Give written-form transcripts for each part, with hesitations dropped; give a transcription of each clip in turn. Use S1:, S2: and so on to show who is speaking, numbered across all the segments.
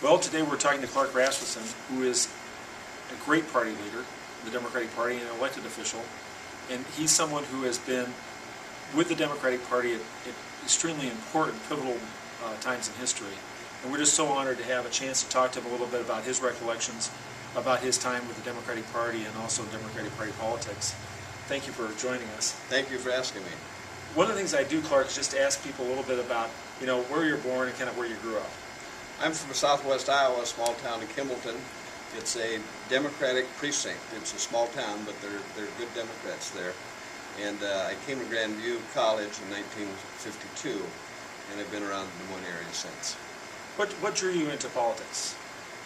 S1: Well, today we're talking to Clark Rasmussen, who is a great party leader, the Democratic Party, and an elected official. And he's someone who has been with the Democratic Party at extremely important, pivotal times in history. And we're just so honored to have a chance to talk to him a little bit about his recollections, about his time with the Democratic Party and also Democratic Party politics. Thank you for joining us.
S2: Thank you for asking me.
S1: One of the things I do, Clark, is just to ask people a little bit about, where you're born and kind of where you grew up.
S2: I'm from southwest Iowa, a small town in Kimballton. It's a Democratic precinct. It's a small town, but they're good Democrats there. And I came to Grandview College in 1952, and I've been around the Des Moines area since.
S1: What drew you into politics?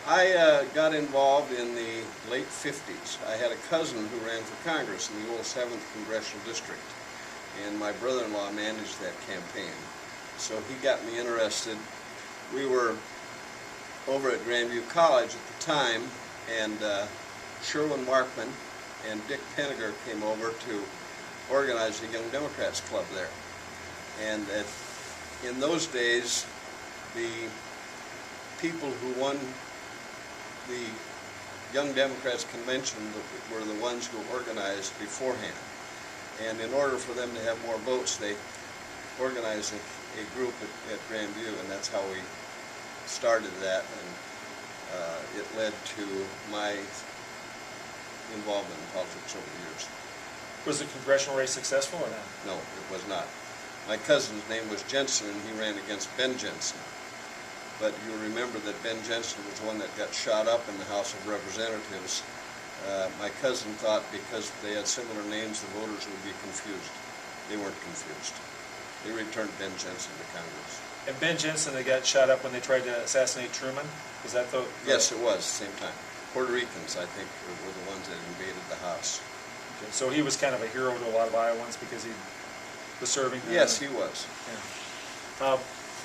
S2: I got involved in the late 50s. I had a cousin who ran for Congress in the old 7th Congressional District, and my brother-in-law managed that campaign. So he got me interested. We were over at Grandview College at the time, and Sherwin Markman and Dick Penniger came over to organize the Young Democrats Club there. And in those days, the people who won the Young Democrats Convention were the ones who organized beforehand. And in order for them to have more votes, they organized a group at Grandview, and that's how we started that, and it led to my involvement in politics over the years.
S1: Was the congressional race successful or not?
S2: No, it was not. My cousin's name was Jensen, and he ran against Ben Jensen. But you'll remember that Ben Jensen was the one that got shot up in the House of Representatives. My cousin thought because they had similar names, the voters would be confused. They weren't confused. They returned Ben Jensen to Congress.
S1: And Ben Jensen, they got shot up when they tried to assassinate Truman? Was that the...
S2: Yes, it was, same time. Puerto Ricans, I think, were the ones that invaded the House.
S1: Okay, so he was kind of a hero to a lot of Iowans because he was serving them?
S2: Yes, he was.
S1: Yeah.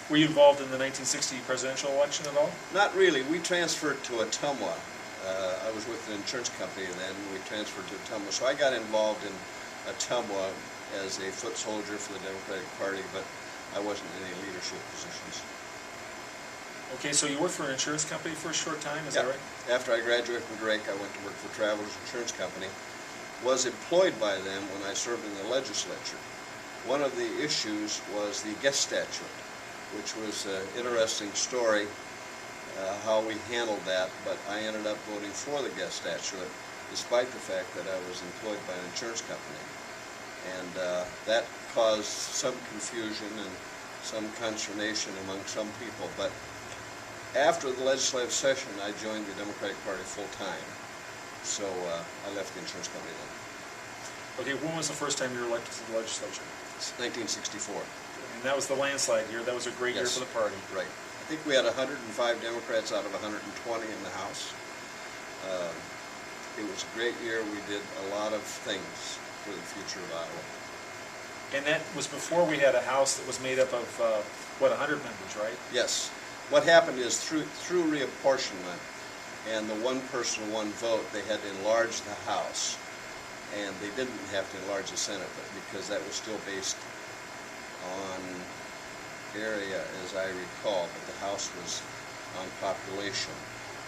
S1: Were you involved in the 1960 presidential election at all?
S2: Not really. We transferred to Ottumwa. I was with an insurance company then, and we transferred to Ottumwa. So I got involved in Ottumwa as a foot soldier for the Democratic Party, but I wasn't in any leadership positions.
S1: Okay, so you worked for an insurance company for a short time, is that right?
S2: After I graduated from Drake, I went to work for Travelers Insurance Company. Was employed by them when I served in the legislature. One of the issues was the guest statute, which was an interesting story, how we handled that, but I ended up voting for the guest statute, despite the fact that I was employed by an insurance company. And that caused some confusion and some consternation among some people. But after the legislative session, I joined the Democratic Party full-time. So I left the insurance company then.
S1: Okay, when was the first time you were elected to the legislature?
S2: 1964.
S1: And that was the landslide year. That was a great year for the party.
S2: Right. I think we had 105 Democrats out of 120 in the House. It was a great year. We did a lot of things for the future of Iowa.
S1: And that was before we had a House that was made up of, 100 members, right?
S2: Yes. What happened is through reapportionment and the one person, one vote, they had to enlarge the House. And they didn't have to enlarge the Senate, but because that was still based on area, as I recall, but the House was on population.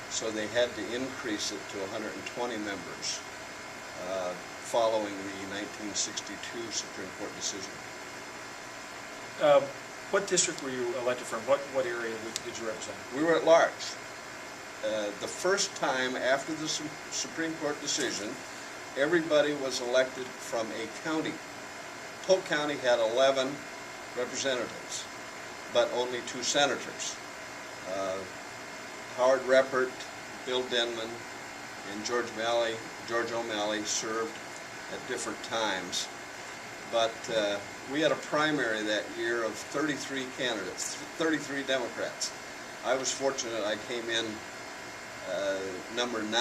S2: So they had to increase it to 120 members following the 1962 Supreme Court decision.
S1: What district were you elected from? What area did you represent?
S2: We were at large. The first time after the Supreme Court decision, everybody was elected from a county. Polk County had 11 representatives, but only 2 senators. Howard Reppert, Bill Denman, and George O'Malley served at different times. But we had a primary that year of 33 candidates, 33 Democrats. I was fortunate I came in number 9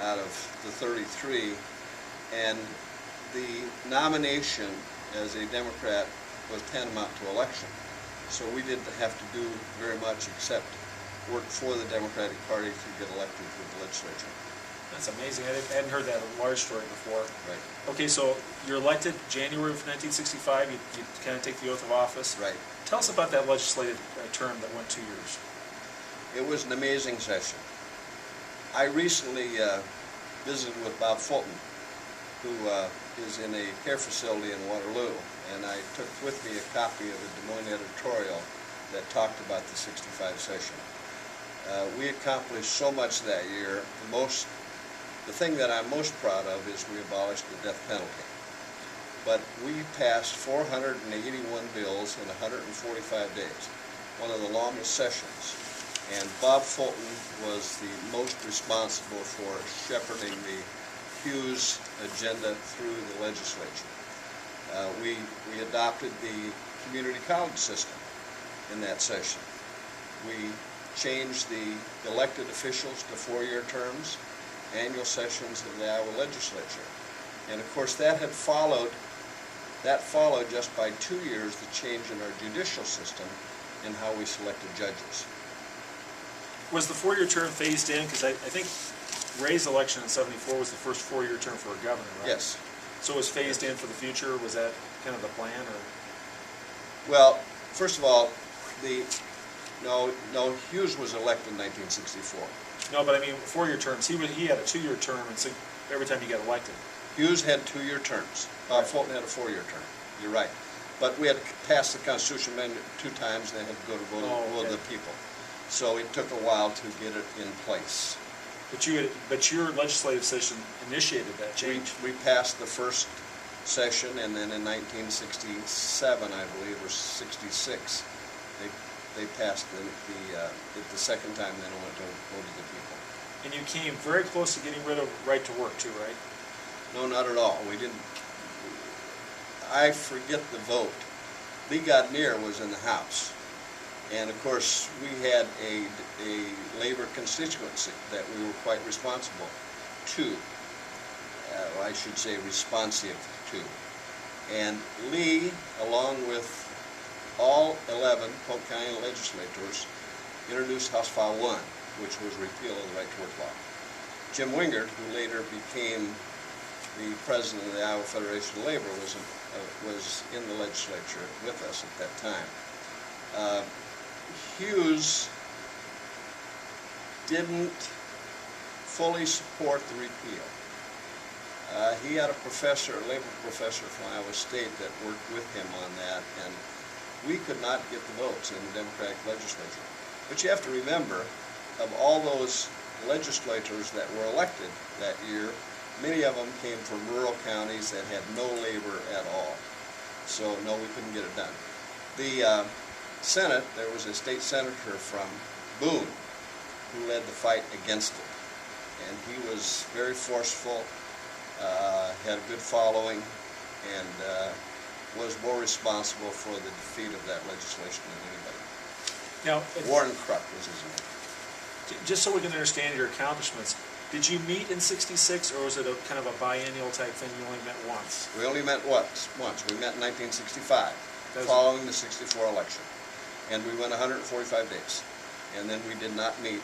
S2: out of the 33, and the nomination as a Democrat was tantamount to election. So we didn't have to do very much except work for the Democratic Party to get elected to the legislature.
S1: That's amazing. I hadn't heard that large story before.
S2: Right.
S1: Okay, so you're elected January of 1965. You kind of take the oath of office.
S2: Right.
S1: Tell us about that legislative term that went 2 years.
S2: It was an amazing session. I recently visited with Bob Fulton, who is in a care facility in Waterloo, and I took with me a copy of a Des Moines editorial that talked about the '65 session. We accomplished so much that year. The thing that I'm most proud of is we abolished the death penalty. But we passed 481 bills in 145 days, one of the longest sessions. And Bob Fulton was the most responsible for shepherding the Hughes agenda through the legislature. We adopted the community college system in that session. We changed the elected officials to 4-year terms, annual sessions of the Iowa legislature. And of course that followed just by 2 years the change in our judicial system and how we selected judges.
S1: Was the 4-year term phased in? Because I think Ray's election in '74 was the first 4-year term for a governor, right?
S2: Yes.
S1: So it was phased in for the future? Was that kind of the plan, or?
S2: Well, first of all, no, Hughes was elected in 1964.
S1: No, but I mean 4-year terms. He had a 2-year term, and so every time he got elected.
S2: Hughes had 2-year terms. Bob
S1: Right.
S2: Fulton had a 4-year term. You're right. But we had to pass the Constitution Amendment 2 times, and then had to go to vote of the people. So it took a while to get it in place.
S1: But your legislative session initiated that change.
S2: We passed the first session, and then in 1967, I believe, or '66, they passed the second time. Then it went to go to the people.
S1: And you came very close to getting rid of right to work too, right?
S2: No, not at all. We didn't. I forget the vote. Lee Godnier was in the House. And of course, we had a labor constituency that we were quite responsible to. I should say responsive to. And Lee, along with all 11 Polk County legislators, introduced House File 1, which was repeal of the right to work law. Jim Wingert, who later became the president of the Iowa Federation of Labor, was in the legislature with us at that time. Hughes didn't fully support the repeal. He had a labor professor from Iowa State that worked with him on that, and we could not get the votes in the Democratic legislature. But you have to remember, of all those legislators that were elected that year, many of them came from rural counties that had no labor at all. So no, we couldn't get it done. The Senate, there was a state senator from Boone who led the fight against it. And he was very forceful, had a good following, and was more responsible for the defeat of that legislation than anybody.
S1: Now,
S2: Warren Krupp was his name.
S1: just so we can understand your accomplishments, did you meet in '66, or was it a kind of a biennial type thing? You only met once.
S2: We only met once. We met in 1965, following the '64 election. And we went 145 days. And then we did not meet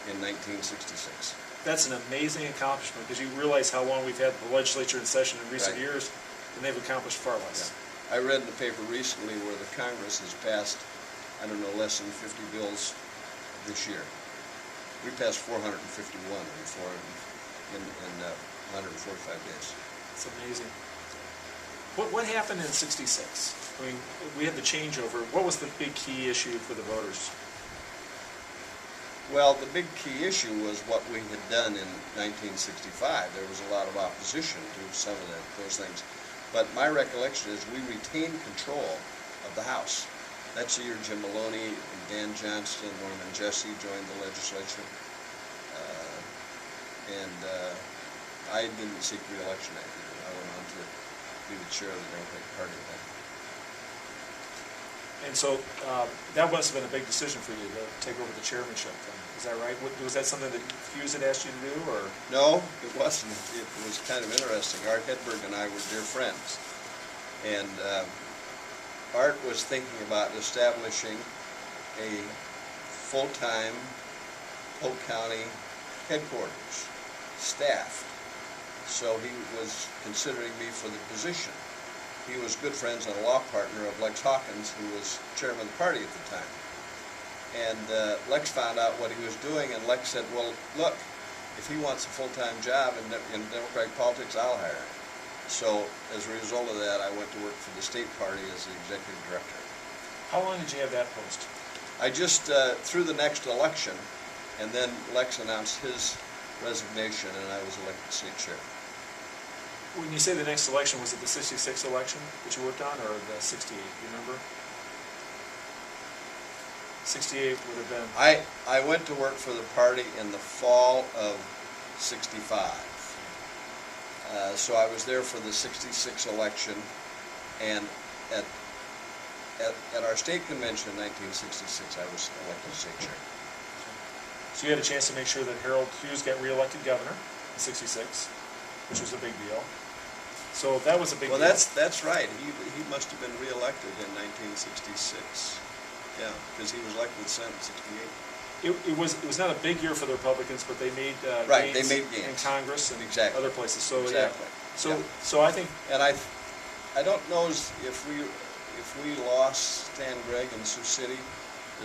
S2: in 1966.
S1: That's an amazing accomplishment, because you realize how long we've had the legislature in session in recent
S2: Right.
S1: years, and they've accomplished far less.
S2: Yeah. I read in the paper recently where the Congress has passed, I don't know, less than 50 bills this year. We passed 451 in 145 days.
S1: It's amazing. What happened in '66? I mean, we had the changeover. What was the big key issue for the voters?
S2: Well, the big key issue was what we had done in 1965. There was a lot of opposition to some of those things. But my recollection is we retained control of the House. That's the year Jim Maloney and Dan Johnston, Norman Jesse joined the legislature. I didn't seek re-election that year. I went on to be the chair of the Democratic Party then.
S1: And so that must have been a big decision for you to take over the chairmanship then. Is that right? Was that something that Hughes had asked you to do, or?
S2: No, it wasn't. It was kind of interesting. Art Hedberg and I were dear friends. And Art was thinking about establishing a full-time Polk County headquarters, staffed. So he was considering me for the position. He was good friends and a law partner of Lex Hawkins, who was chairman of the party at the time. And Lex found out what he was doing, and Lex said, well, look, if he wants a full-time job in Democratic politics, I'll hire him. So as a result of that, I went to work for the state party as the executive director.
S1: How long did you have that post?
S2: I just, through the next election, and then Lex announced his resignation, and I was elected state chair.
S1: When you say the next election, was it the 66 election that you worked on, or the 68? You remember? 68 would have been...
S2: I went to work for the party in the fall of '65. So I was there for the '66 election, and at our state convention in 1966, I was elected state chair.
S1: So you had a chance to make sure that Harold Hughes got reelected governor in '66, which was a big deal. So that was a big deal.
S2: Well, that's right. He must have been reelected in 1966. Yeah, because he was elected to the Senate in '68.
S1: It was not a big year for the Republicans, but they made
S2: right.
S1: gains
S2: They made gains
S1: in Congress and
S2: exactly.
S1: other places. So
S2: exactly.
S1: Yeah.
S2: Yeah.
S1: So I think.
S2: And I don't know if we lost Stan Gregg in Sioux City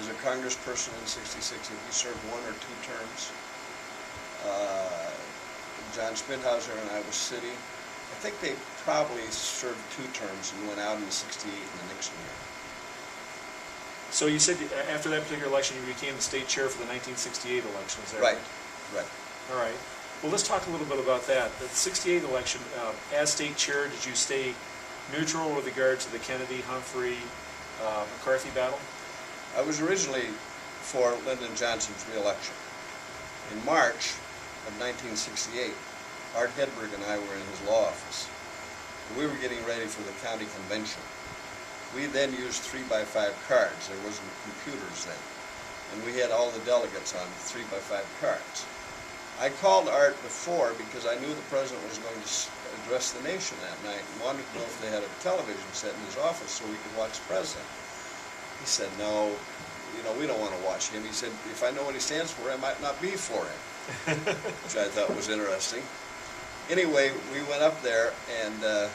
S2: as a congressperson in '66, if he served 1 or 2 terms. John Schmidhauser in Iowa City, I think they probably served 2 terms and went out in '68 in the Nixon year.
S1: So you said after that particular election, you became the state chair for the 1968 election. Is that right?
S2: Right.
S1: All right. Well, let's talk a little bit about that. The '68 election, as state chair, did you stay neutral with regard to the Kennedy, Humphrey, McCarthy battle?
S2: I was originally for Lyndon Johnson's reelection. In March of 1968, Art Hedberg and I were in his law office. We were getting ready for the county convention. We then used 3x5 cards. There wasn't computers then. And we had all the delegates on 3x5 cards. I called Art before because I knew the president was going to address the nation that night and wanted to know if they had a television set in his office so we could watch the president. He said, no, we don't want to watch him. He said, if I know what he stands for, I might not be for him, which I thought was interesting. Anyway, we went up there, and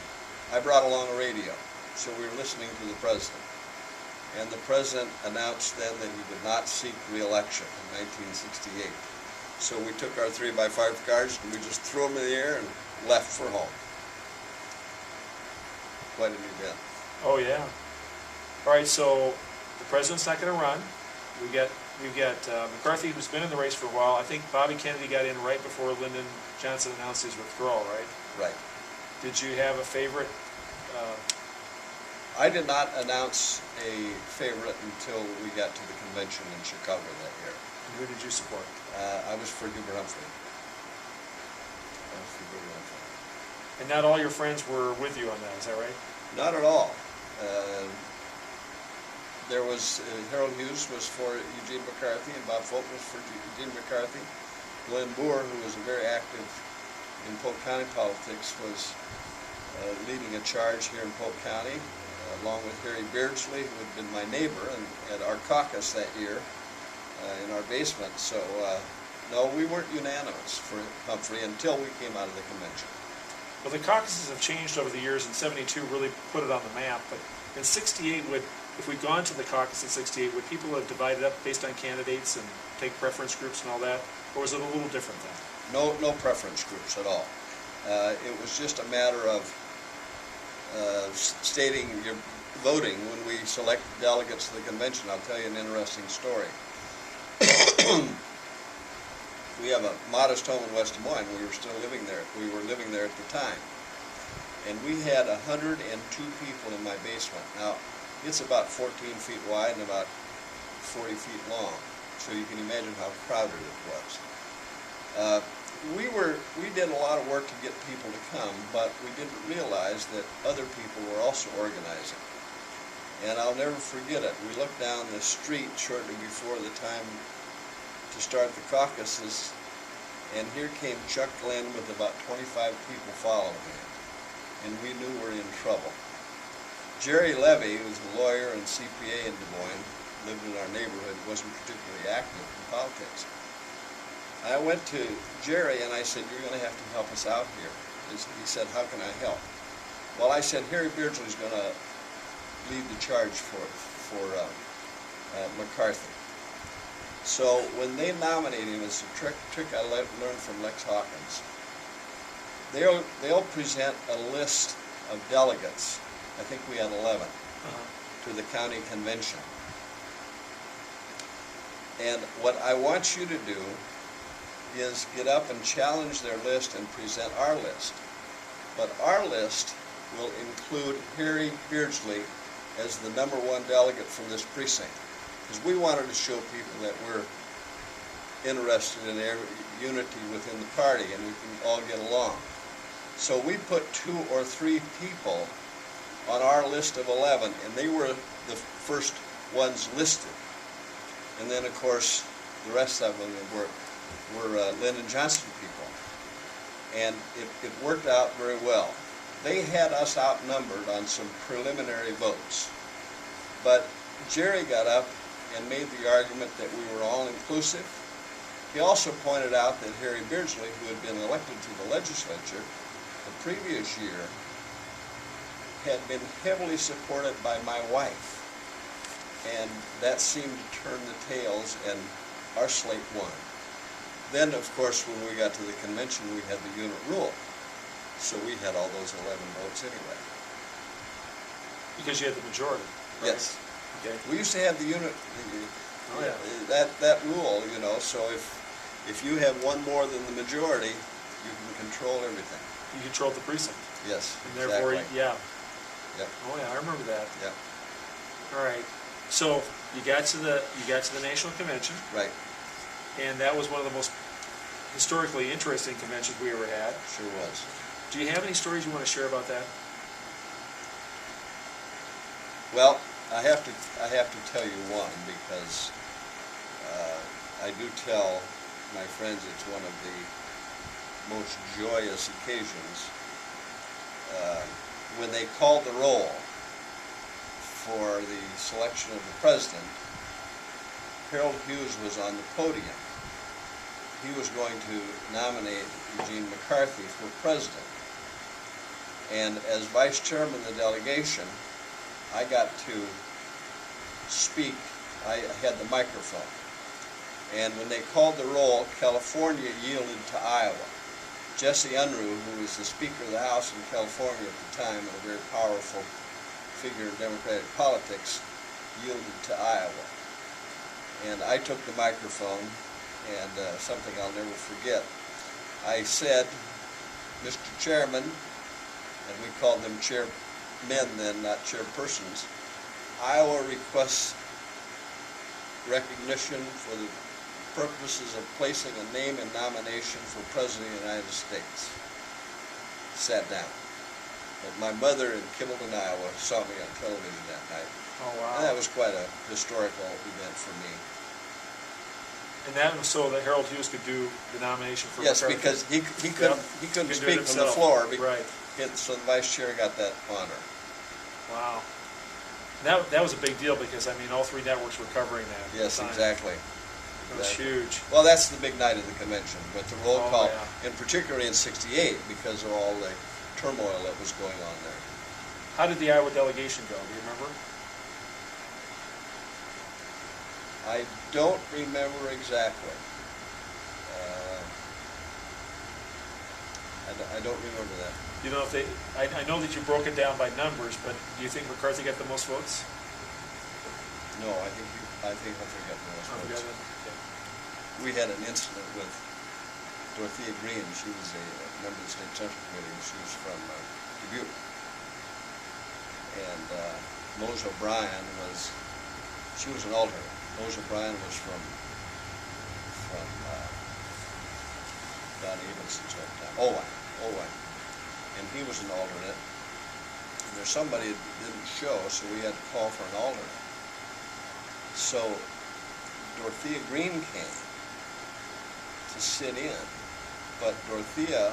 S2: I brought along a radio. So we were listening to the president. And the president announced then that he would not seek re-election in 1968. So we took our 3x5 cards and we just threw them in the air and left for home. Quite an event.
S1: Oh yeah. All right. So the president's not going to run. We've got McCarthy, who's been in the race for a while. I think Bobby Kennedy got in right before Lyndon Johnson announced his withdrawal, right?
S2: Right.
S1: Did you have a favorite?
S2: I did not announce a favorite until we got to the convention in Chicago that year.
S1: And who did you support?
S2: I was for Hubert Humphrey.
S1: And not all your friends were with you on that, is that right?
S2: Not at all. There was Harold Hughes was for Eugene McCarthy, and Bob Fulton was for Eugene McCarthy. Glenn Boer, who was very active in Polk County politics, was leading a charge here in Polk County, along with Harry Beardsley, who had been my neighbor and at our caucus that year in our basement. So, no, we weren't unanimous for Humphrey until we came out of the convention.
S1: Well, the caucuses have changed over the years, and '72 really put it on the map. But in '68, if we'd gone to the caucus in '68, would people have divided up based on candidates and take preference groups and all that? Or was it a little different then?
S2: No preference groups at all. It was just a matter of stating your voting when we select delegates to the convention. I'll tell you an interesting story. We have a modest home in West Des Moines. We were still living there. We were living there at the time. And we had 102 people in my basement. Now, it's about 14 feet wide and about 40 feet long. So you can imagine how crowded it was. We did a lot of work to get people to come, but we didn't realize that other people were also organizing. And I'll never forget it. We looked down the street shortly before the time to start the caucuses, and here came Chuck Glenn with about 25 people following him, and we knew we were in trouble. Jerry Levy, who was a lawyer and CPA in Des Moines, lived in our neighborhood, wasn't particularly active in politics. I went to Jerry and I said, you're going to have to help us out here. He said, how can I help? Well, I said, Harry Beardsley's going to lead the charge for McCarthy. So when they nominate him, it's a trick I learned from Lex Hawkins. They'll present a list of delegates. I think we had 11 to the county convention. And what I want you to do is get up and challenge their list and present our list. But our list will include Harry Beardsley as the #1 delegate from this precinct. Because we wanted to show people that we're interested in unity within the party and we can all get along. So we put 2 or 3 people on our list of 11, and they were the first ones listed. And then, of course, the rest of them were Lyndon Johnson people. And it worked out very well. They had us outnumbered on some preliminary votes. But Jerry got up and made the argument that we were all inclusive. He also pointed out that Harry Beardsley, who had been elected to the legislature the previous year, had been heavily supported by my wife. And that seemed to turn the tails, and our slate won. Then, of course, when we got to the convention, we had the unit rule. So we had all those 11 votes anyway.
S1: Because you had the majority, right?
S2: Yes.
S1: Okay.
S2: We used to have the unit, that rule, you know, so if you have one more than the majority, you can control everything.
S1: You controlled the precinct.
S2: Yes,
S1: And therefore,
S2: exactly.
S1: yeah.
S2: Yep.
S1: Oh yeah, I remember that.
S2: Yep.
S1: All right. So you got to the national convention,
S2: Right.
S1: and that was one of the most historically interesting conventions we ever had.
S2: Sure was.
S1: Do you have any stories you want to share about that?
S2: Well, I have to tell you one, because I do tell my friends it's one of the most joyous occasions. When they called the roll for the selection of the president, Harold Hughes was on the podium. He was going to nominate Eugene McCarthy for president. And as vice chairman of the delegation, I got to speak. I had the microphone. And when they called the roll, California yielded to Iowa. Jesse Unruh, who was the Speaker of the House in California at the time, and a very powerful figure in Democratic politics, yielded to Iowa. And I took the microphone, and something I'll never forget. I said, "Mr. Chairman," and we called them chairmen then, not chairpersons, "Iowa requests recognition for the purposes of placing a name and nomination for President of the United States." Sat down. But my mother in Kimballton, Iowa, saw me on television that night.
S1: Oh wow!
S2: And that was quite a historical event for me.
S1: And that was so that Harold Hughes could do the nomination for
S2: Yes,
S1: McCarthy.
S2: because he couldn't
S1: He could do
S2: speak
S1: it
S2: from the
S1: himself.
S2: floor.
S1: Right.
S2: So the vice chair got that honor.
S1: Wow. That was a big deal because, I mean, all 3 networks were covering that. at
S2: Yes,
S1: the time.
S2: exactly.
S1: It was huge.
S2: Well, that's the big night of the convention, but the roll
S1: Oh,
S2: call,
S1: yeah.
S2: and particularly in '68, because of all the turmoil that was going on there.
S1: How did the Iowa delegation go? Do you remember?
S2: I don't remember exactly. I don't remember that.
S1: You know, if they, I know that you broke it down by numbers, but do you think McCarthy got the most votes?
S2: No, I think Humphrey got the most
S1: Oh,
S2: votes.
S1: okay.
S2: We had an incident with Dorothea Green. She was a member of the State Central Committee, and she was from Dubuque. And Mose O'Brien she was an alternate. Mose O'Brien was from Don Abelson's hometown, Owine. And he was an alternate. And there's somebody that didn't show, so we had to call for an alternate. So Dorothea Green came to sit in, but Dorothea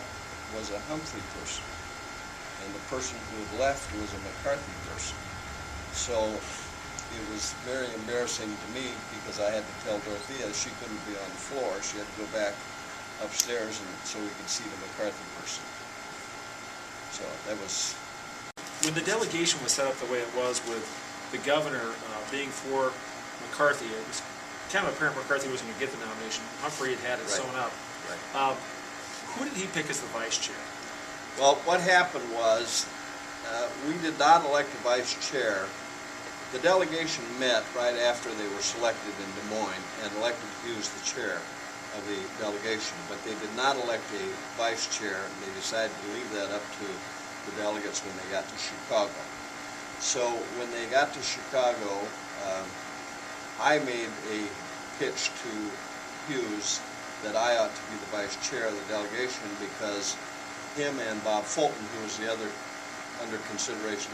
S2: was a Humphrey person, and the person who had left was a McCarthy person. So it was very embarrassing to me because I had to tell Dorothea she couldn't be on the floor. She had to go back upstairs and so we could see the McCarthy person. So that was...
S1: When the delegation was set up the way it was with the governor being for McCarthy, it was kind of apparent McCarthy wasn't going to get the nomination. Humphrey had it
S2: Right.
S1: sewn up.
S2: Right.
S1: Who did he pick as the vice chair?
S2: Well, what happened was, we did not elect a vice chair. The delegation met right after they were selected in Des Moines and elected Hughes the chair of the delegation, but they did not elect a vice chair. They decided to leave that up to the delegates when they got to Chicago. So when they got to Chicago, I made a pitch to Hughes that I ought to be the vice chair of the delegation because him and Bob Fulton, who was the other under consideration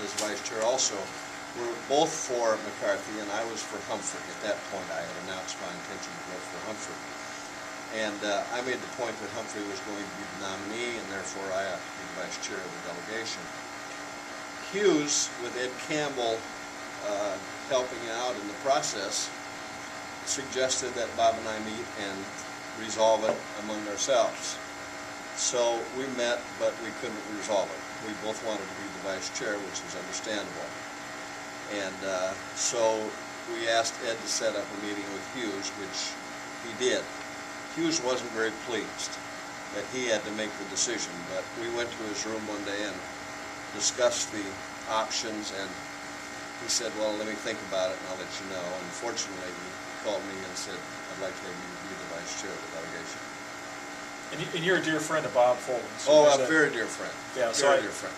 S2: as vice chair also, were both for McCarthy and I was for Humphrey. At that point I had announced my intention to vote for Humphrey. And I made the point that Humphrey was going to be the nominee and therefore I ought to be the vice chair of the delegation. Hughes, with Ed Campbell helping out in the process, suggested that Bob and I meet and resolve it among ourselves. So we met, but we couldn't resolve it. We both wanted to be the vice chair, which is understandable. And so we asked Ed to set up a meeting with Hughes, which he did. Hughes wasn't very pleased that he had to make the decision, but we went to his room one day and discussed the options, and he said, well, let me think about it and I'll let you know. And fortunately, he called me and said, I'd like to have you be the vice chair of the delegation.
S1: And you're a dear friend of Bob Fulton.
S2: Oh, a very dear friend.
S1: Yeah,
S2: very dear friend.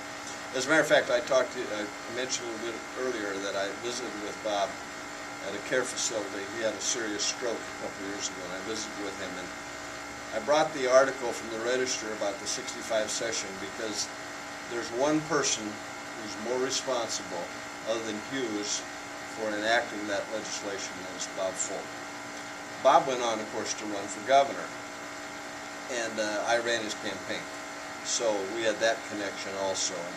S2: As a matter of fact, I mentioned a little bit earlier that I visited with Bob at a care facility. He had a serious stroke a couple of years ago, and I visited with him. And I brought the article from the Register about the 65 session because there's one person who's more responsible, other than Hughes, for enacting that legislation, and it's Bob Fulton. Bob went on, of course, to run for governor, and I ran his campaign. So we had that connection also. And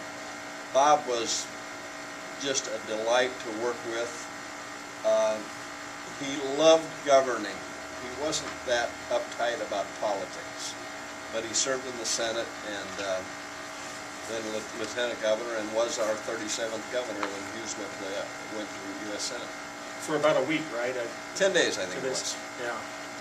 S2: Bob was just a delight to work with. He loved governing. He wasn't that uptight about politics, but he served in the Senate and then lieutenant governor and was our 37th governor when Hughes went to the U.S. Senate.
S1: For about a week, right?
S2: 10 days, I think it was.
S1: Yeah.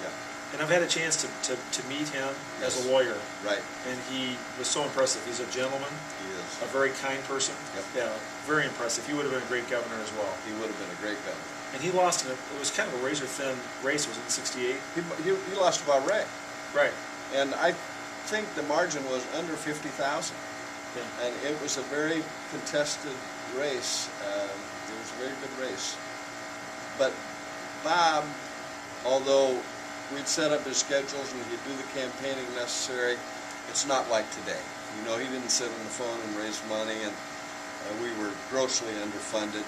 S2: Yeah.
S1: And I've had a chance to meet him
S2: Yes.
S1: as a lawyer.
S2: Right.
S1: And he was so impressive. He's a gentleman,
S2: He is.
S1: a very kind person.
S2: Yep.
S1: Yeah, very impressive. He would have been a great governor as well.
S2: He would have been a great governor.
S1: And he lost it was kind of a razor-thin race. Was it in '68?
S2: He lost about Ray.
S1: Right.
S2: And I think the margin was under 50,000.
S1: Yeah.
S2: And it was a very contested race. It was a very good race. But Bob, although we'd set up his schedules and he'd do the campaigning necessary, it's not like today. You know, he didn't sit on the phone and raise money, and we were grossly underfunded,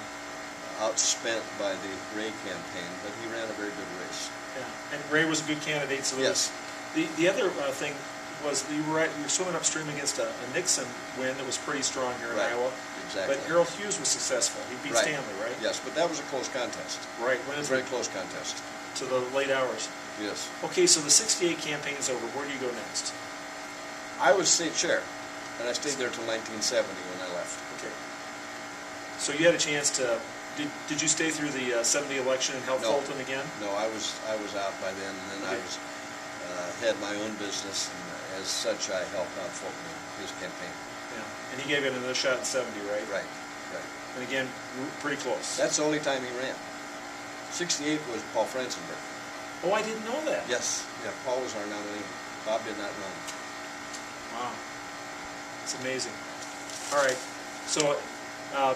S2: outspent by the Ray campaign, but he ran a very good race.
S1: Yeah. And Ray was a good candidate. So
S2: Yes.
S1: The other thing was you were swimming upstream against a Nixon win that was pretty strong here in
S2: Right.
S1: Iowa.
S2: Exactly.
S1: But Harold Hughes was successful. He beat
S2: Right.
S1: Stanley, right?
S2: Yes, but that was a close contest.
S1: Right.
S2: It
S1: Went
S2: was a very close contest.
S1: to the late hours.
S2: Yes.
S1: Okay, so the '68 campaign's over. Where do you go next?
S2: I was state chair, and I stayed there till 1970 when I left.
S1: Okay. So you had a chance to. Did you stay through the '70 election and help
S2: No.
S1: Fulton again?
S2: No, I was out by then, and then I was had my own business, and as such, I helped out Fulton in his campaign.
S1: Yeah. And he gave it another shot in '70, right?
S2: Right. Right.
S1: And again, pretty close.
S2: That's the only time he ran. 68 was Paul Franzenberg.
S1: Oh, I didn't know that.
S2: Yes. Yeah, Paul was our nominee. Bob did not run.
S1: Wow. It's amazing. All right. So,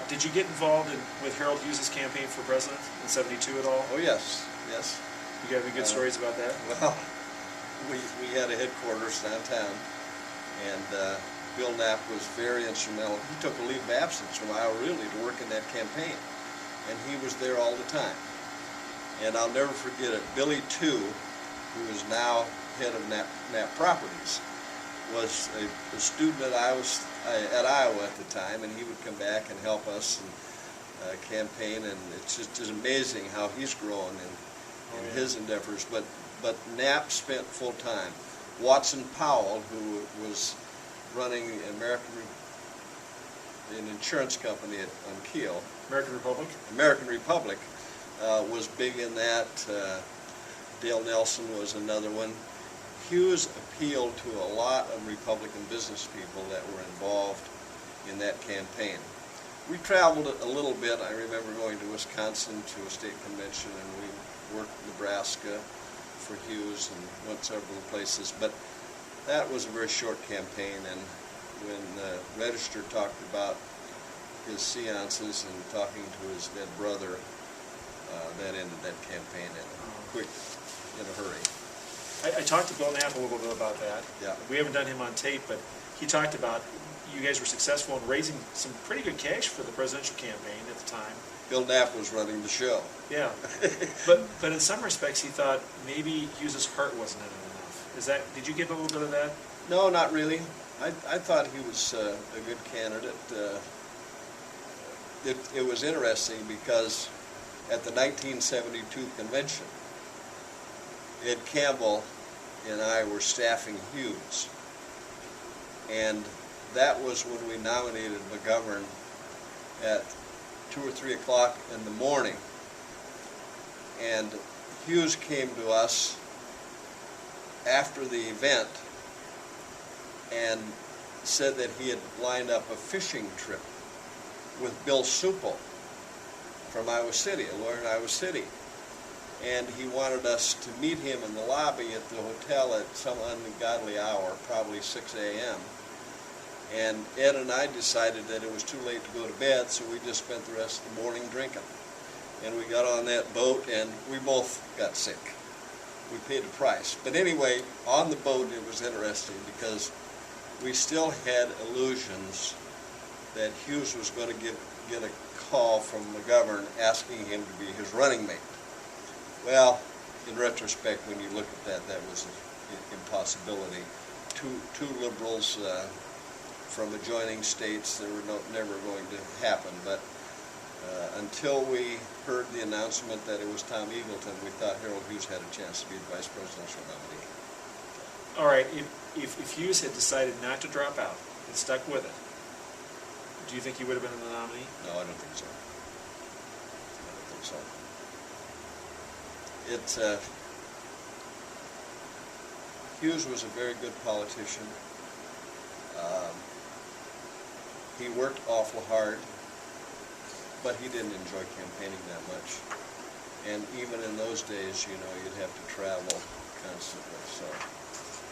S1: did you get involved with Harold Hughes' campaign for president in '72 at all?
S2: Oh, yes. Yes.
S1: You got any good stories about that?
S2: Well, we had a headquarters downtown, and Bill Knapp was very instrumental. He took a leave of absence from Iowa really to work in that campaign, and he was there all the time. And I'll never forget it. Billy Tu, who is now head of Knapp Properties, was a student at Iowa at the time, and he would come back and help us and campaign, and it's just amazing how he's grown in his endeavors. But Knapp spent full time. Watson Powell, who was running an insurance company on Kiel,
S1: American Republic?
S2: American Republic, was big in that. Dale Nelson was another one. Hughes appealed to a lot of Republican business people that were involved in that campaign. We traveled a little bit. I remember going to Wisconsin to a state convention, and we worked Nebraska for Hughes and went several places. But that was a very short campaign, and when the Register talked about his seances and talking to his dead brother, that ended that campaign in a hurry.
S1: I talked to Bill Knapp a little bit about that.
S2: Yeah.
S1: We haven't done him on tape, but he talked about you guys were successful in raising some pretty good cash for the presidential campaign at the time.
S2: Bill Knapp was running the show.
S1: Yeah, but in some respects he thought maybe Hughes's heart wasn't in it enough. Did you get a little bit of that?
S2: No, not really. I thought he was a good candidate. It was interesting because at the 1972 convention, Ed Campbell and I were staffing Hughes, and that was when we nominated McGovern at 2 or 3 o'clock in the morning. And Hughes came to us after the event and said that he had lined up a fishing trip with Bill Supple from Iowa City, a lawyer in Iowa City. And he wanted us to meet him in the lobby at the hotel at some ungodly hour, probably 6 a.m. And Ed and I decided that it was too late to go to bed, so we just spent the rest of the morning drinking. And we got on that boat, and we both got sick. We paid the price. But anyway, on the boat it was interesting because we still had illusions that Hughes was going to get a call from McGovern asking him to be his running mate. Well, in retrospect, when you look at that, that was an impossibility. Two liberals from adjoining states, they were never going to happen. But until we heard the announcement that it was Tom Eagleton, we thought Harold Hughes had a chance to be the vice presidential nominee.
S1: All right, if Hughes had decided not to drop out and stuck with it, do you think he would have been the nominee?
S2: No, I don't think so. I don't think so. Hughes was a very good politician. He worked awful hard, but he didn't enjoy campaigning that much. And even in those days, you know, you'd have to travel constantly. So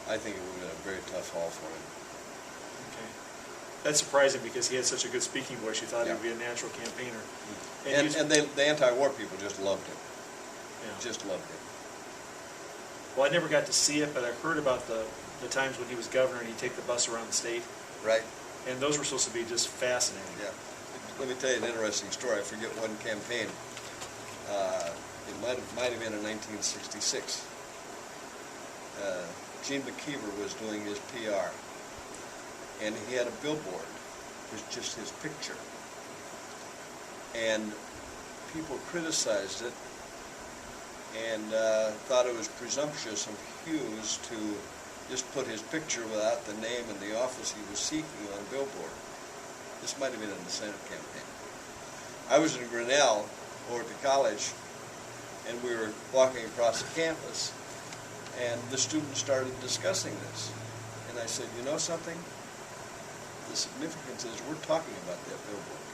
S2: I think it would have been a very tough haul for him.
S1: Okay. That's surprising because he had such a good speaking voice. You thought he would be a natural campaigner.
S2: And the anti-war people just loved him.
S1: Yeah.
S2: Just loved him.
S1: Well, I never got to see it, but I heard about the times when he was governor and he'd take the bus around the state.
S2: Right.
S1: And those were supposed to be just fascinating.
S2: Yeah. Let me tell you an interesting story. I forget one campaign. It might have been in 1966. Gene McKeever was doing his PR, and he had a billboard with just his picture. And people criticized it and thought it was presumptuous of Hughes to just put his picture without the name and the office he was seeking on a billboard. This might have been in the Senate campaign. I was in Grinnell over at the college, and we were walking across the campus, and the students started discussing this. And I said, you know something? The significance is we're talking about that billboard.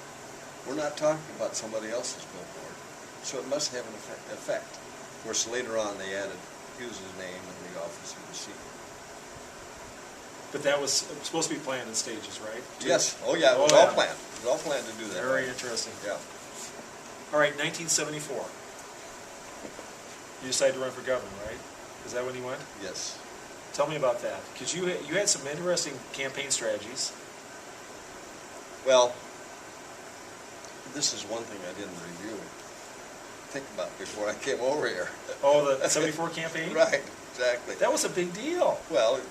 S2: We're not talking about somebody else's billboard, so it must have an effect. Of course, later on they added Hughes' name and the office he was seeking.
S1: But that was supposed to be planned in stages, right?
S2: Yes. Oh, yeah. It was all planned. It was all planned to do that.
S1: Very interesting.
S2: Yeah.
S1: All right, 1974. You decided to run for governor, right? Is that when you went?
S2: Yes.
S1: Tell me about that, because you had some interesting campaign strategies.
S2: Well, this is one thing I didn't think about before I came over here.
S1: Oh, the 74 campaign?
S2: Right. Exactly.
S1: That was a big deal.
S2: Well, it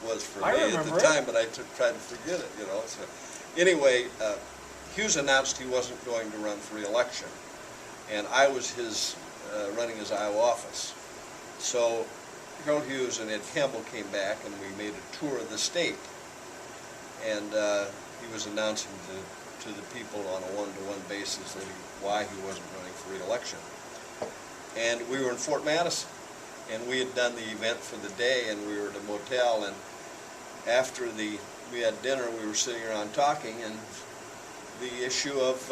S2: was for me at the time, but I tried to forget it, you know. So, anyway, Hughes announced he wasn't going to run for re-election, and I was running his Iowa office. So Harold Hughes and Ed Campbell came back, and we made a tour of the state, and he was announcing to the people on a one-to-one basis why he wasn't running for re-election. And we were in Fort Madison, and we had done the event for the day, and we were at a motel, and after we had dinner, we were sitting around talking, and the issue of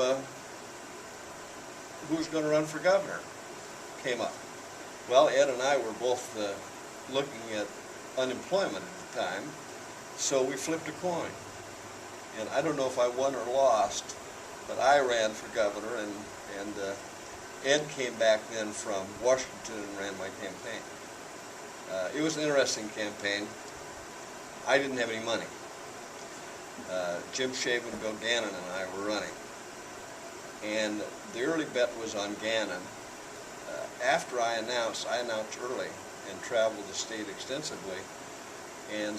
S2: who was going to run for governor came up. Well, Ed and I were both looking at unemployment at the time, so we flipped a coin. And I don't know if I won or lost, but I ran for governor, and Ed came back then from Washington and ran my campaign. It was an interesting campaign. I didn't have any money. Jim Shaven, Bill Gannon, and I were running. And the early bet was on Gannon. After I announced early and traveled the state extensively, and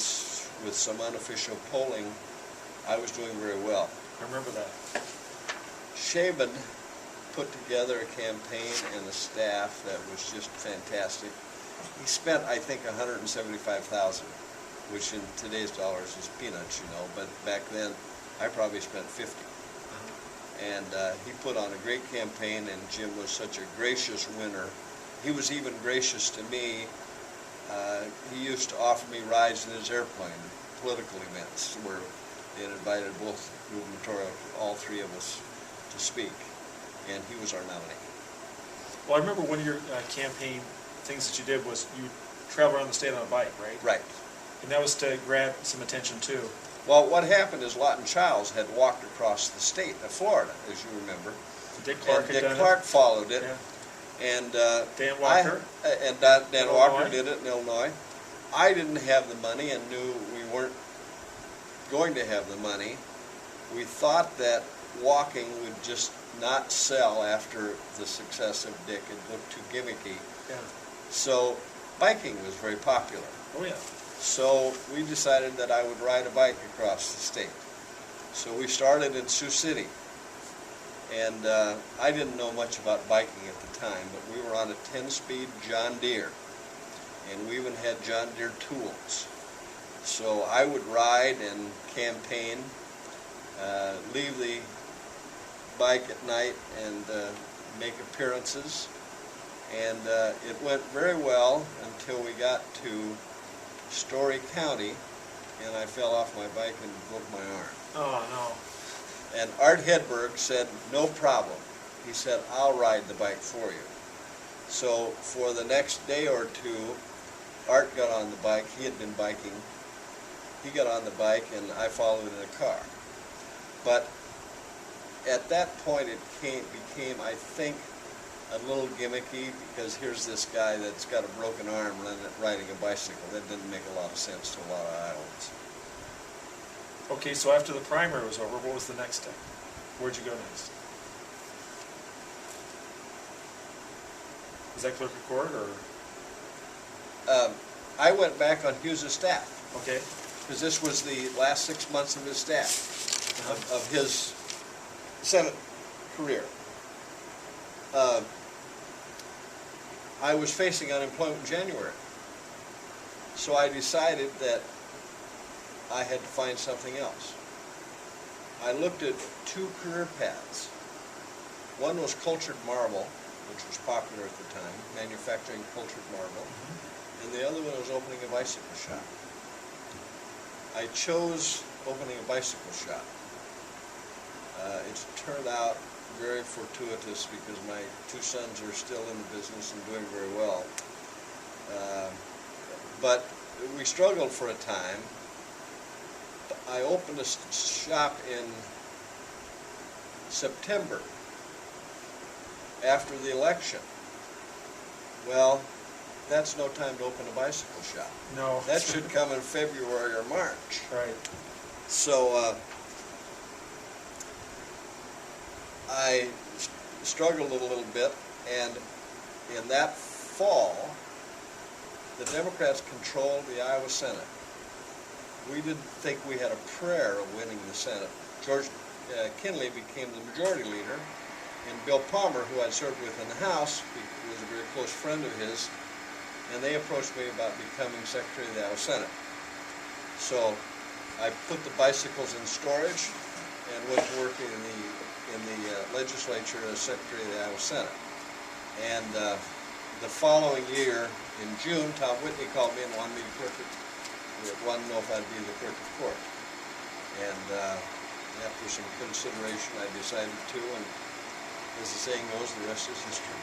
S2: with some unofficial polling, I was doing very well.
S1: I remember that.
S2: Shaven put together a campaign and a staff that was just fantastic. He spent, I think, $175,000, which in today's dollars is peanuts, you know, but back then I probably spent 50. And he put on a great campaign, and Jim was such a gracious winner. He was even gracious to me. He used to offer me rides in his airplane, political events, where they had invited both gubernatorial, all three of us, to speak, and he was our nominee.
S1: Well, I remember one of your campaign things that you did was you traveled around the state on a bike, right?
S2: Right.
S1: And that was to grab some attention too.
S2: Well, what happened is Lawton Childs had walked across the state of Florida, as you remember.
S1: Dick Clark
S2: and
S1: had
S2: Dick
S1: done
S2: Clark
S1: it.
S2: followed it.
S1: Yeah.
S2: And
S1: Dan Walker.
S2: Dan Walker did it in Illinois. I didn't have the money and knew we weren't going to have the money. We thought that walking would just not sell after the success of Dick. It looked too gimmicky.
S1: Yeah.
S2: So biking was very popular.
S1: Oh yeah.
S2: So we decided that I would ride a bike across the state. So we started in Sioux City. And I didn't know much about biking at the time, but we were on a 10-speed John Deere. And we even had John Deere tools. So I would ride and campaign, leave the bike at night and make appearances. And it went very well until we got to Story County, and I fell off my bike and broke my arm.
S1: Oh no.
S2: And Art Hedberg said, no problem. He said, I'll ride the bike for you. So for the next day or two, Art got on the bike. He had been biking. He got on the bike, and I followed in a car. But at that point, it became, I think, a little gimmicky, because here's this guy that's got a broken arm riding a bicycle. That didn't make a lot of sense to a lot of Iowans.
S1: Okay, so after the primary was over, what was the next step? Where'd you go next? Was that clerk of court, or?
S2: I went back on Hughes' staff.
S1: Okay.
S2: Because this was the last 6 months of his staff, of his Senate career. I was facing unemployment in January. So I decided that I had to find something else. I looked at two career paths. One was cultured marble, which was popular at the time, manufacturing cultured marble, and the other one was opening a bicycle shop. I chose opening a bicycle shop. It's turned out very fortuitous because my two sons are still in the business and doing very well. But we struggled for a time. I opened a shop in September after the election. Well, that's no time to open a bicycle shop.
S1: No.
S2: That should come in February or March.
S1: Right.
S2: So I struggled a little bit, and in that fall, the Democrats controlled the Iowa Senate. We didn't think we had a prayer of winning the Senate. George Kinley became the majority leader, and Bill Palmer, who I'd served with in the House, was a very close friend of his, and they approached me about becoming Secretary of the Iowa Senate. So I put the bicycles in storage and went to work in the legislature as Secretary of the Iowa Senate. And the following year, in June, Tom Whitney called me and wanted me to wanted to know if I'd be the clerk of court. And after some consideration, I decided to, and as the saying goes, the rest is history.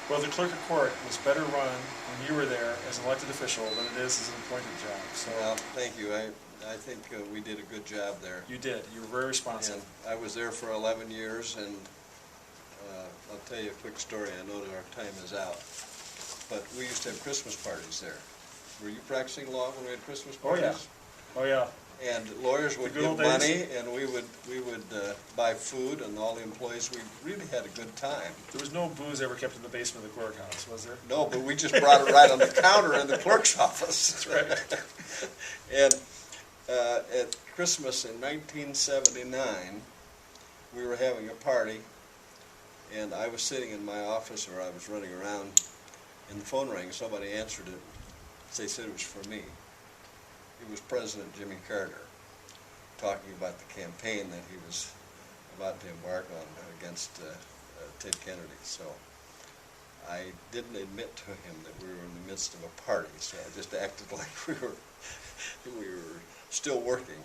S1: Well, the clerk of court was better run when you were there as an elected official than it is as an appointed job. So
S2: Well, thank you. I think we did a good job there.
S1: you did. You were very responsive.
S2: And I was there for 11 years, and I'll tell you a quick story. I know that our time is out. But we used to have Christmas parties there. Were you practicing law when we had Christmas
S1: Oh,
S2: parties?
S1: yeah. Oh, yeah.
S2: And lawyers would
S1: The good
S2: give
S1: old days.
S2: money, and we would buy food, and all the employees, we really had a good time.
S1: There was no booze ever kept in the basement of the courthouse, was there?
S2: No, but we just brought it right on the counter in the clerk's office.
S1: That's right.
S2: And at Christmas in 1979, we were having a party, and I was sitting in my office, or I was running around, and the phone rang. Somebody answered it. They said it was for me. It was President Jimmy Carter talking about the campaign that he was about to embark on against Ted Kennedy. So I didn't admit to him that we were in the midst of a party, so I just acted like we were still working.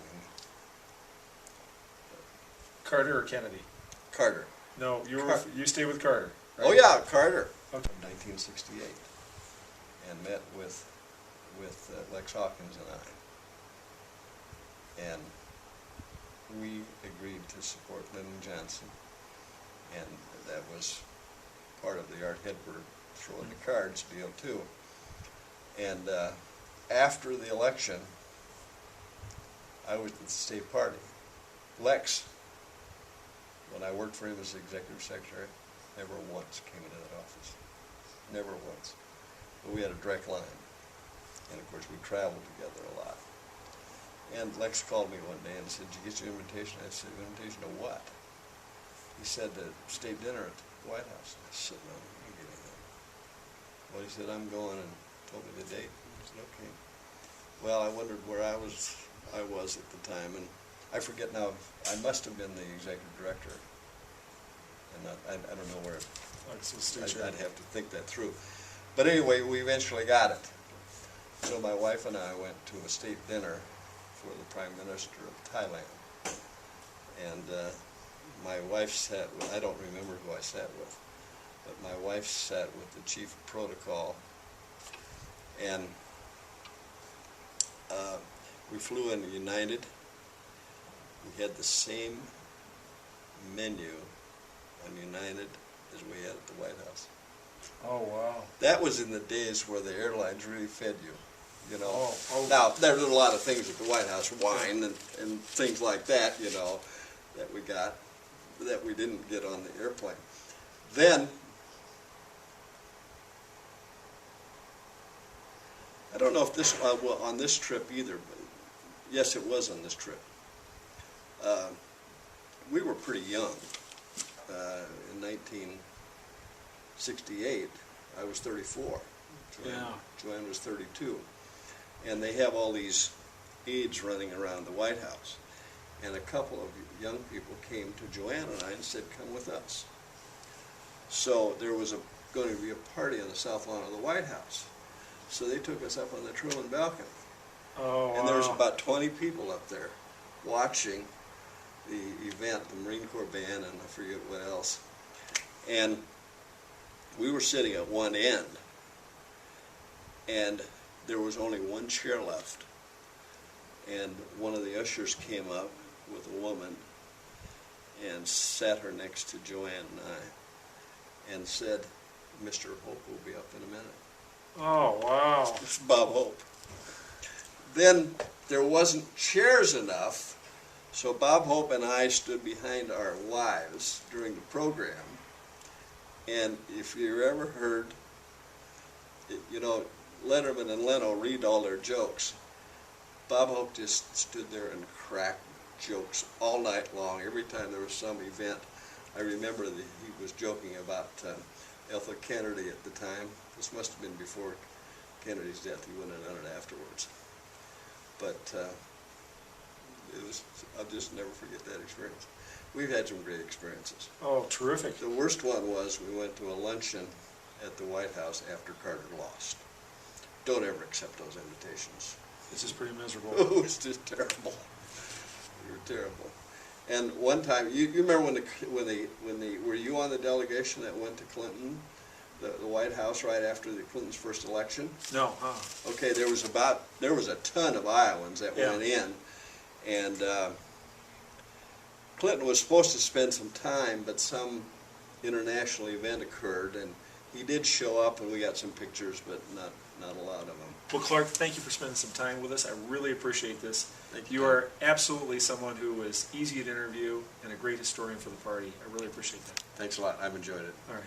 S1: Carter or Kennedy?
S2: Carter.
S1: No, you stayed with Carter. Right?
S2: Oh yeah, Carter.
S1: Okay.
S2: 1968, and met with Lex Hawkins and I. And we agreed to support Lyndon Johnson, and that was part of the Art Hedberg throwing the cards deal too. And after the election, I was at the state party. Lex, when I worked for him as executive secretary, never once came into that office. Never once. But we had a direct line. And of course we traveled together a lot. And Lex called me one day and said, "Did you get your invitation?" I said, "Invitation to what?" He said, "The state dinner at the White House." I said, "No, I didn't get anything." Well, he said, "I'm going," and told me the date. I said, "Okay." Well, I wondered where I was at the time, and I forget now. I must have been the executive director, and I don't know where. I'd have to think that through. But anyway, we eventually got it. So my wife and I went to a state dinner for the Prime Minister of Thailand. And my wife sat with, I don't remember who I sat with, but my wife sat with the chief of protocol. And we flew into United. We had the same menu on United as we had at the White House.
S1: Oh, wow.
S2: That was in the days where the airlines really fed you, you know.
S1: Oh.
S2: Now, there were a lot of things at the White House, wine and things like that, you know, that we got, that we didn't get on the airplane. Then, I don't know if this, well, on this trip either, but yes, it was on this trip. We were pretty young. In 1968, I was 34. Joanne was 32. And they have all these aides running around the White House. And a couple of young people came to Joanne and I and said, "Come with us." So there was going to be a party on the south lawn of the White House. So they took us up on the Truman balcony.
S1: Oh,
S2: And there was about 20 people up there watching the event, the Marine Corps band, and I forget what else. And we were sitting at one end, and there was only one chair left. And one of the ushers came up with a woman and sat her next to Joanne and I and said, "Mr. Hope will be up in a minute."
S1: Oh, wow.
S2: It's Bob Hope. Then there wasn't chairs enough, so Bob Hope and I stood behind our wives during the program. And if you ever heard, you know, Letterman and Leno read all their jokes, Bob Hope just stood there and cracked jokes all night long. Every time there was some event, I remember that he was joking about Ethel Kennedy at the time. This must have been before Kennedy's death. He wouldn't have done it afterwards. But it was, I'll just never forget that experience. we've had some great experiences.
S1: Oh, terrific.
S2: The worst one was we went to a luncheon at the White House after Carter lost. Don't ever accept those invitations.
S1: This is pretty miserable.
S2: It was just terrible. We were terrible. And one time, you remember were you on the delegation that went to Clinton, the White House, right after the Clinton's first election?
S1: No.
S2: Okay, there was a ton of Iowans that
S1: Yeah.
S2: went in, and Clinton was supposed to spend some time, but some international event occurred, and he did show up, and we got some pictures, but not a lot of them.
S1: Well, Clark, thank you for spending some time with us. I really appreciate this.
S2: Thank you,
S1: You
S2: Tom.
S1: are absolutely someone who is easy to interview and a great historian for the party. I really appreciate that.
S2: Thanks a lot. I've enjoyed it.
S1: All right.